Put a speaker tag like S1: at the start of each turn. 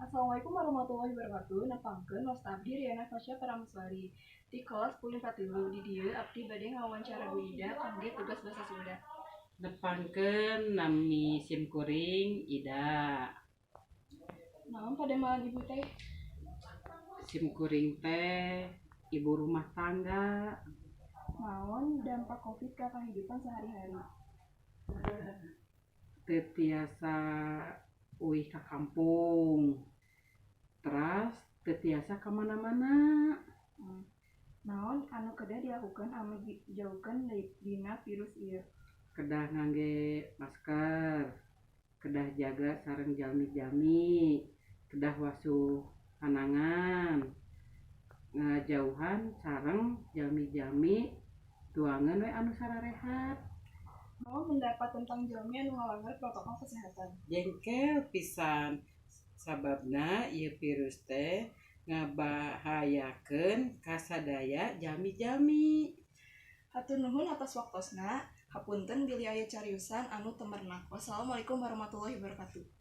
S1: Assalamualaikum warahmatullahi wabarakatuh. Nepangkeun Mas Abdi Riana Fasya Pramuswari. Di kelas 1043 di dieu abdi bade ngawawancara Bu Ida kangge tugas basa Sunda.
S2: Nepangkeun nami simkuring Ida.
S1: Naon pademalan Ibu teh?
S2: Simkuring teh ibu rumah tangga.
S1: Naon dampak Covid ka kahidupan sehari-hari?
S2: Teu tiasa uih ka kampung. Teras teu tiasa ka mana-mana.
S1: Naon anu kedah dilakukan anu jauhkeun dina virus ieu?
S2: Kedah ngangge masker, kedah jaga sareng jalmi-jalmi, kedah wasuh hanangan, ngajauhan sareng jalmi-jalmi tuangan we anu sararehat.
S1: Naon pendapat tentang jalmi anu ngalanggar protokol kesehatan?
S2: Jengkel pisan sababna ieu virus teh ngabahayakeun ka sadaya jalmi-jalmi.
S1: Hatur nuhun atas waktosna. Hapunten bilih aya cariusan anu temerna. Wassalamualaikum warahmatullahi wabarakatuh.